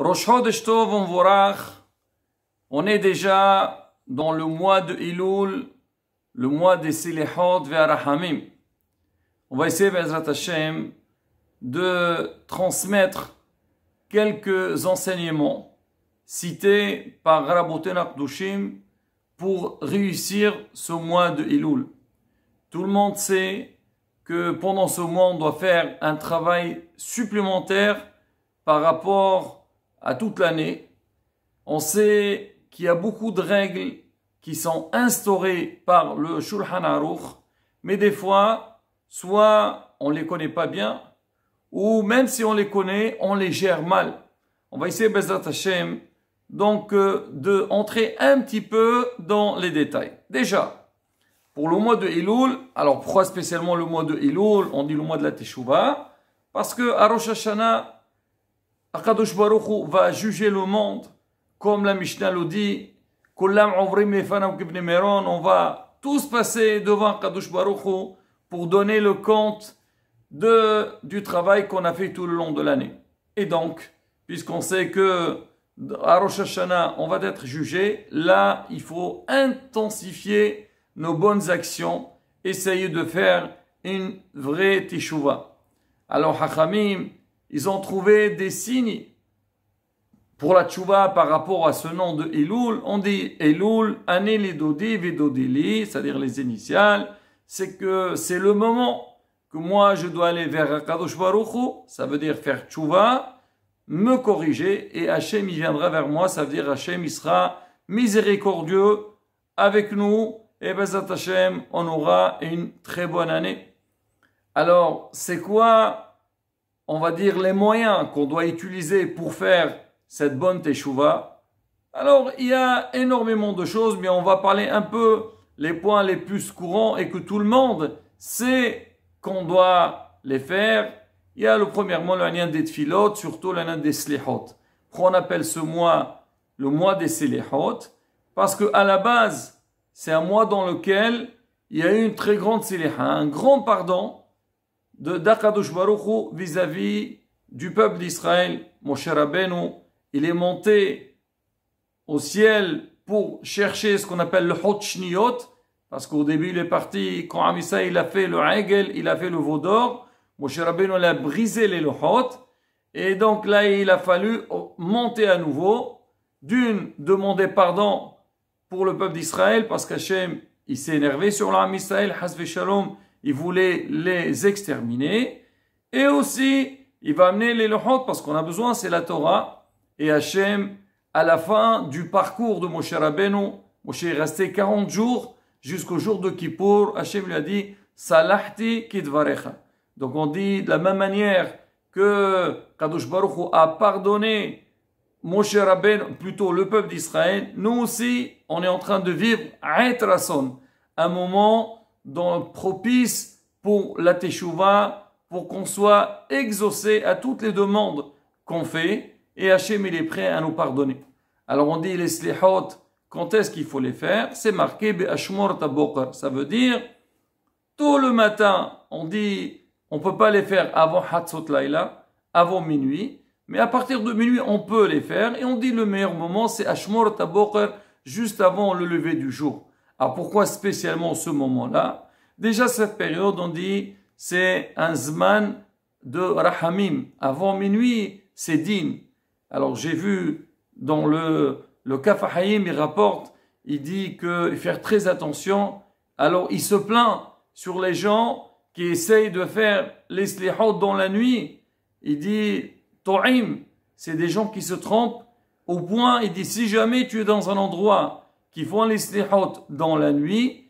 Rosh Chodesh Tov Umvorach, on est déjà dans le mois de Elul, le mois des Silihot Ve'arahamim. On va essayer, Be'ezrat Hashem, de transmettre quelques enseignements cités par Rabotena Kedushim pour réussir ce mois de Elul. Tout le monde sait que pendant ce mois, on doit faire un travail supplémentaire par rapport à toute l'année. On sait qu'il y a beaucoup de règles qui sont instaurées par le Shulchan Aruch, mais des fois, soit on ne les connaît pas bien, ou même si on les connaît, on les gère mal. On va essayer, Bezrat Hashem, donc de entrer un petit peu dans les détails. Déjà, pour le mois de Elul, alors pourquoi spécialement le mois de Elul? On dit le mois de la Teshuvah, parce que à Rosh Hashanah, Akadosh Baruch Hu va juger le monde, comme la Mishnah le dit, on va tous passer devant Akadosh Baruch Hu pour donner le compte du travail qu'on a fait tout le long de l'année. Et donc, puisqu'on sait que à Rosh Hashanah, on va être jugé, là, il faut intensifier nos bonnes actions, essayer de faire une vraie teshuva. Alors, Hachamim, ils ont trouvé des signes pour la teshuva par rapport à ce nom de Elul. On dit Elul, Ane li Dodi Vedodili, c'est-à-dire les initiales. C'est que c'est le moment que moi je dois aller vers Akadosh Baruch Hu, ça veut dire faire teshuva, me corriger, et Hachem il viendra vers moi, ça veut dire Hachem il sera miséricordieux avec nous, et Bezat Hachem on aura une très bonne année. Alors c'est quoi, on va dire, les moyens qu'on doit utiliser pour faire cette bonne teshuva? Alors il y a énormément de choses, mais on va parler un peu les points les plus courants et que tout le monde sait qu'on doit les faire. Il y a premièrement le lien des tfilot, surtout le lien des slihot. Pourquoi on appelle ce mois le mois des slihot? Parce que à la base, c'est un mois dans lequel il y a eu une très grande sliha, un grand pardon d'Akadosh Baruch Hu vis-à-vis du peuple d'Israël. Moshe Rabbeinu, il est monté au ciel pour chercher ce qu'on appelle le Hot Shniyot, parce qu'au début il est parti, quand Amisa il a fait le Egel, il a fait le veau d'or, Moshe Rabbeinu il a brisé les Lohot, et donc là il a fallu monter à nouveau, demander pardon pour le peuple d'Israël, parce qu'Hachem il s'est énervé sur l'Am Israël, Hasve Shalom, il voulait les exterminer, et aussi il va amener les Lohot, parce qu'on a besoin, c'est la Torah, et Hachem, à la fin du parcours de Moshe Rabbeinu, Moshe est resté 40 jours, jusqu'au jour de Kippour, Hachem lui a dit, Salahti kidvarecha. Donc on dit de la même manière que Kadosh Baruch Hu a pardonné Moshe Rabbeinu, plutôt le peuple d'Israël, nous aussi, on est en train de vivre Ait Rason, un moment propice pour la Teshuvah, pour qu'on soit exaucé à toutes les demandes qu'on fait, et Hachem il est prêt à nous pardonner. Alors on dit les slihot, quand est-ce qu'il faut les faire? C'est marqué Be'ashmor Tabokar, ça veut dire tôt le matin, on dit on peut pas les faire avant Hatzot Laila, avant minuit, mais à partir de minuit on peut les faire, et on dit le meilleur moment c'est Ashmor Tabokar, juste avant le lever du jour. Alors pourquoi spécialement ce moment-là? Déjà cette période, on dit, c'est un zman de rahamim. Avant minuit, c'est din. Alors j'ai vu dans le Kaf HaHaim, il rapporte, il dit qu'il faut faire très attention. Alors il se plaint sur les gens qui essayent de faire les slihot dans la nuit. Il dit, to'im, c'est des gens qui se trompent au point, il dit, si jamais tu es dans un endroit qui font les slihot dans la nuit,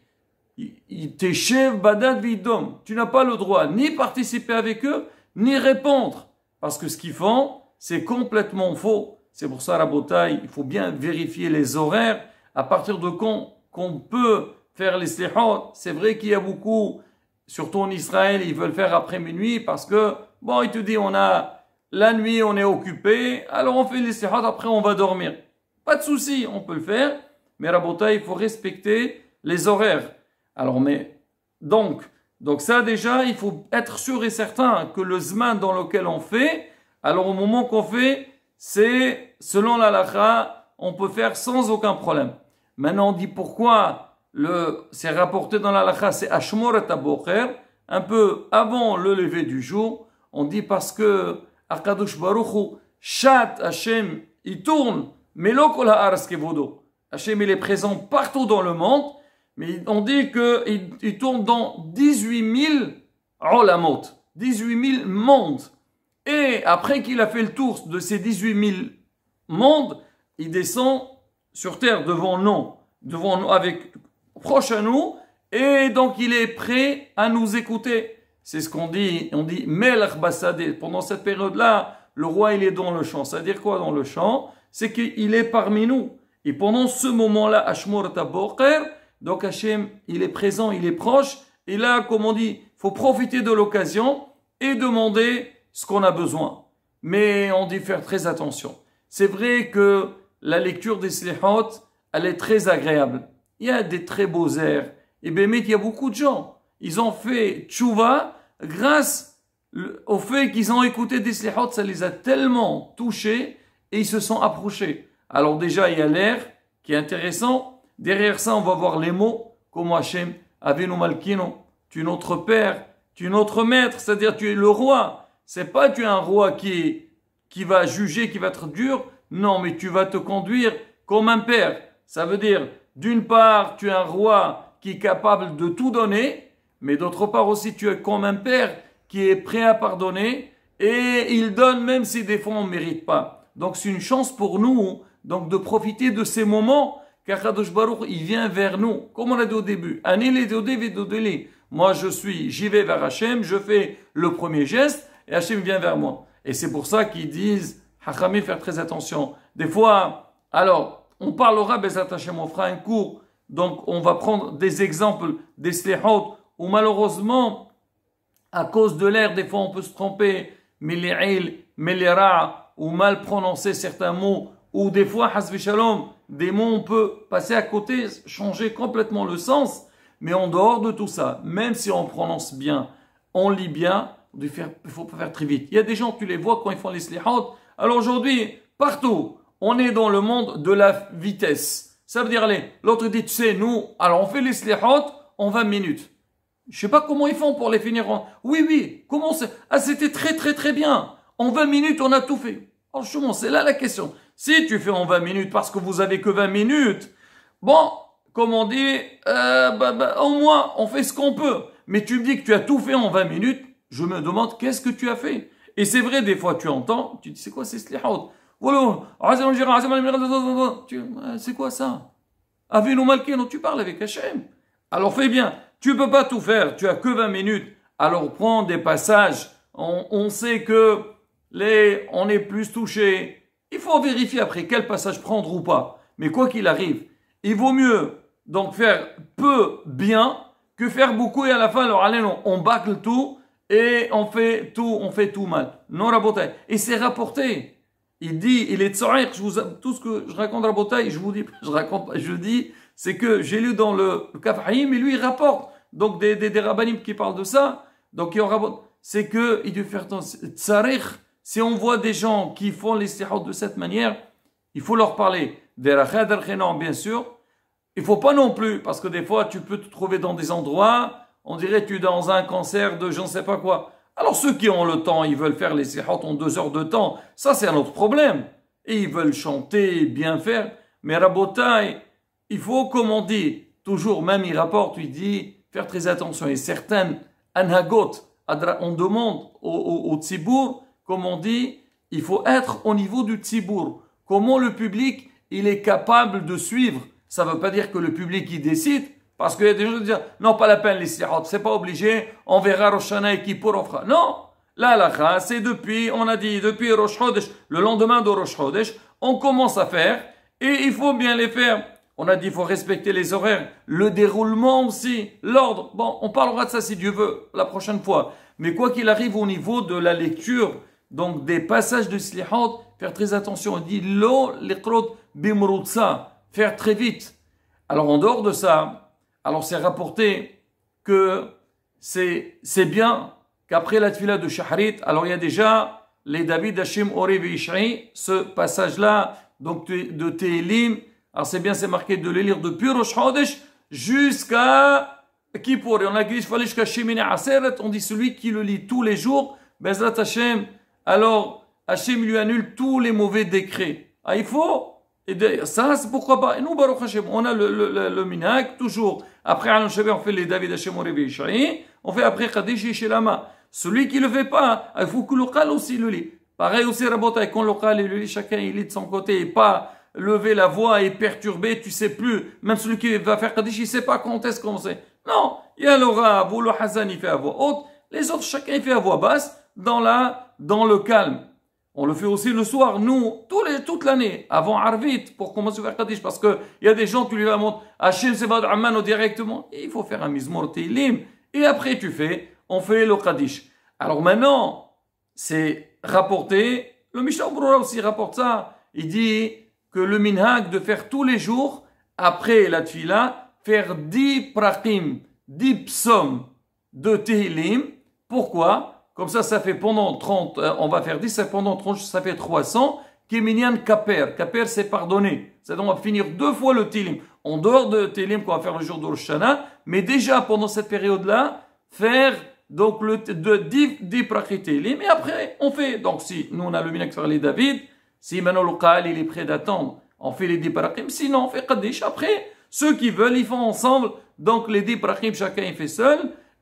t'échèvent badad vidom. Tu n'as pas le droit ni participer avec eux, ni répondre. Parce que ce qu'ils font, c'est complètement faux. C'est pour ça, Rabotai, il faut bien vérifier les horaires. À partir de quand qu'on peut faire les slihot, c'est vrai qu'il y a beaucoup, surtout en Israël, ils veulent faire après minuit parce que, bon, il te dit, on a la nuit, on est occupé, alors on fait les slihot, après on va dormir. Pas de souci, on peut le faire. Mais Rabotai, il faut respecter les horaires. Alors, donc ça déjà, il faut être sûr et certain que le zman dans lequel on fait, alors au moment qu'on fait, c'est, selon la halakha, on peut faire sans aucun problème. Maintenant, on dit pourquoi c'est rapporté dans la halakha, c'est Ashmoret Abocher, un peu avant le lever du jour. On dit parce que Akadosh Baruch Hu, Shat Hashem, il tourne, mais l'okol ha'aras kevodo. Hashem, il est présent partout dans le monde, mais on dit qu'il tourne dans 18 000 olamot, 18 000 mondes. Et après qu'il a fait le tour de ces 18 000 mondes, il descend sur terre devant nous, avec proche à nous, et donc il est prêt à nous écouter. C'est ce qu'on dit, on dit Melech Basadeh. Pendant cette période-là, le roi il est dans le champ. Ça veut dire quoi dans le champ? C'est qu'il est parmi nous. Et pendant ce moment-là, Ashmor Taboker, donc Hachem, il est présent, il est proche. Et là, comme on dit, faut profiter de l'occasion et demander ce qu'on a besoin. Mais on dit faire très attention. C'est vrai que la lecture des Slihot, elle est très agréable. Il y a des très beaux airs. Et bien, il y a beaucoup de gens. Ils ont fait tchouva grâce au fait qu'ils ont écouté des Slihot. Ça les a tellement touchés et ils se sont approchés. Alors déjà, il y a l'air qui est intéressant. Derrière ça, on va voir les mots comme Hachem, Avinu Malkino, tu es notre père, tu es notre maître, c'est-à-dire tu es le roi. C'est pas tu es un roi qui va juger, qui va être dur. Non, mais tu vas te conduire comme un père. Ça veut dire, d'une part, tu es un roi qui est capable de tout donner, mais d'autre part aussi, tu es comme un père qui est prêt à pardonner et il donne même si des fois on ne mérite pas. Donc c'est une chance pour nous donc de profiter de ces moments car Kadosh Baruch il vient vers nous. Comme on a dit au début, moi j'y vais vers Hachem, je fais le premier geste et Hachem vient vers moi. Et c'est pour ça qu'ils disent, Hachamim, faire très attention. Des fois, alors, on parlera, Bezat Hachem, on fera un cours, donc on va prendre des exemples des slihot où malheureusement, à cause de l'air, des fois on peut se tromper, Mili'il, Milira, ou mal prononcer certains mots, ou des fois, Hasvi Shalom, des mots on peut passer à côté, changer complètement le sens, mais en dehors de tout ça, même si on prononce bien, on lit bien, il faut pas faire très vite. Il y a des gens, tu les vois quand ils font les slihot. Alors aujourd'hui, partout, on est dans le monde de la vitesse. Ça veut dire, allez, l'autre dit, tu sais, nous, alors on fait les slihot en 20 minutes. Je sais pas comment ils font pour les finir en... Oui, comment c'est... Ah, c'était très, très, très bien. En 20 minutes, on a tout fait. Alors justement, c'est là la question. Si tu fais en 20 minutes parce que vous avez que 20 minutes, bon, comme on dit, au moins, on fait ce qu'on peut. Mais tu me dis que tu as tout fait en 20 minutes, je me demande qu'est-ce que tu as fait. Et c'est vrai, des fois, tu entends, tu dis, c'est quoi ces slihot? Voilà, c'est quoi ça? Avinu Malkino, tu parles avec Hachem. Alors fais bien, tu peux pas tout faire, tu as que 20 minutes. Alors prends des passages, on sait que on est plus touché. Il faut vérifier après quel passage prendre ou pas. Mais quoi qu'il arrive, il vaut mieux donc faire peu bien que faire beaucoup et à la fin, alors allez, on bâcle tout et on fait tout mal. Non, Rabotai. Et c'est rapporté. Il dit, il est tzorek, tout ce que je raconte Rabotai, je dis, c'est que j'ai lu dans le Kafahim, et lui il rapporte. Donc des rabbanim qui parlent de ça, donc il rapporte, c'est que il doit faire tzarech. Si on voit des gens qui font les slihot de cette manière, il faut leur parler. Bien sûr. Il faut pas non plus, parce que des fois tu peux te trouver dans des endroits, on dirait tu es dans un concert de je ne sais pas quoi. Alors ceux qui ont le temps, ils veulent faire les slihot en 2 heures de temps, ça c'est un autre problème. Et ils veulent chanter, bien faire. Mais Rabotai, il faut, comme on dit, toujours, même il rapporte, il dit, faire très attention. Et certaines anhagot, on demande au tzibour, comme on dit, il faut être au niveau du tzibour. Comment le public, il est capable de suivre. Ça ne veut pas dire que le public, il décide, parce qu'il y a des gens qui disent, non, pas la peine les slihot, c'est pas obligé, on verra Rosh Hashanah et Kippour, on fera. Non, la c'est depuis, on a dit, depuis Rosh Chodesh, le lendemain de Rosh Chodesh, on commence à faire, et il faut bien les faire. On a dit, il faut respecter les horaires, le déroulement aussi, l'ordre. Bon, on parlera de ça si Dieu veut, la prochaine fois. Mais quoi qu'il arrive au niveau de la lecture, donc des passages de slihot, faire très attention. On dit, lo liqrot bimrutsa, faire très vite. Alors en dehors de ça, alors c'est rapporté que c'est bien qu'après la tefila de Shaharit, alors il y a déjà les David Hashim Ori Veishri, ce passage-là, donc de Tehillim. Alors c'est bien, c'est marqué de les lire depuis Rosh Chodesh jusqu'à Kippour. Et on a dit, il fallait jusqu'à Shemini Aseret, on dit celui qui le lit tous les jours, Bezrat Hashem, alors Hashem lui annule tous les mauvais décrets. Ah, il faut, et ça c'est pourquoi pas. Et nous, Baruch Hashem, on a le minhag, toujours. Après Alon Shabbat, on fait les David Hashem Ori Veishri, on fait après Kadesh Shelama. Celui qui le fait pas, il faut que le local aussi le lit. Pareil aussi, Rabotai, quand le local le lit, chacun il lit de son côté et pas lever la voix et perturber, tu sais plus. Même celui qui va faire Kaddish, il sait pas quand est-ce qu'on sait. Non, il y a le Rab ou le Hazan, il fait à voix haute. Les autres, chacun il fait à voix basse dans le calme. On le fait aussi le soir, nous, toute l'année, avant Arvit, pour commencer à faire Kaddish. Parce que il y a des gens, tu lui vas montrer, Hachem Sevad Amman directement. Et il faut faire un Mizmor Tehillim. Et après, on fait le Kaddish. Alors maintenant, c'est rapporté, le Mishnah Brura aussi rapporte ça. Il dit que le minhag de faire tous les jours, après la tfila, faire 10 prakim, 10 psaumes de Tehillim. Pourquoi? Comme ça fait pendant 30, on va faire 10, ça pendant 30, ça fait 300. Keminyan Kaper. Kaper, c'est pardonner. C'est-à-dire, on va finir 2 fois le Tehillim. En dehors de Tehillim qu'on va faire le jour de Rosh Hashanah, mais déjà pendant cette période-là, faire donc de 10 prakim Tehillim. Et après, on fait, donc si nous on a le minhag de faire les David, si maintenant le Qa'al il est prêt d'attendre, on fait les 10 parakim. Sinon, on fait Kaddish. Après, ceux qui veulent, ils font ensemble. Donc, les 10 parakim, chacun il fait seul.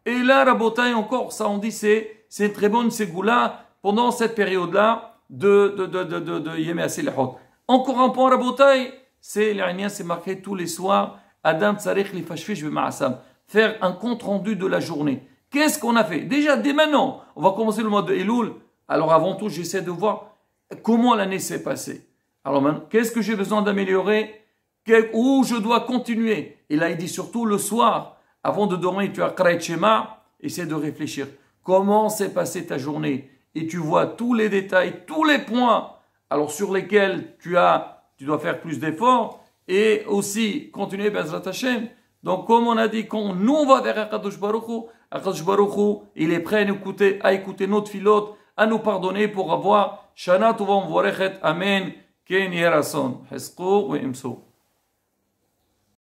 Et là, Rabotai, encore, ça on dit, c'est une très bonne ségoula pendant cette période-là de Yemé Asilhot. Encore un point, Rabotai, c'est l'Iranian, c'est marqué tous les soirs. Adam Tsarech li fashfish b'ma'asam. Faire un compte rendu de la journée. Qu'est-ce qu'on a fait? Déjà, dès maintenant, on va commencer le mois de Elul. Alors, avant tout, j'essaie de voir comment l'année s'est passée. Alors maintenant, qu'est-ce que j'ai besoin d'améliorer? Où je dois continuer? Et là, il dit surtout le soir, avant de dormir, tu as Qra'at Shema, essaie de réfléchir. Comment s'est passée ta journée? Et tu vois tous les détails, tous les points, alors sur lesquels tu dois faire plus d'efforts, et aussi continuer Bezrat Hashem. Donc, comme on a dit, quand nous on va vers Akadosh Baruch Hu, il est prêt à écouter notre filote, à nous pardonner pour avoir Shana Tova Mvorechet. Amen. Ken Yerason. Hesqo ou Imso.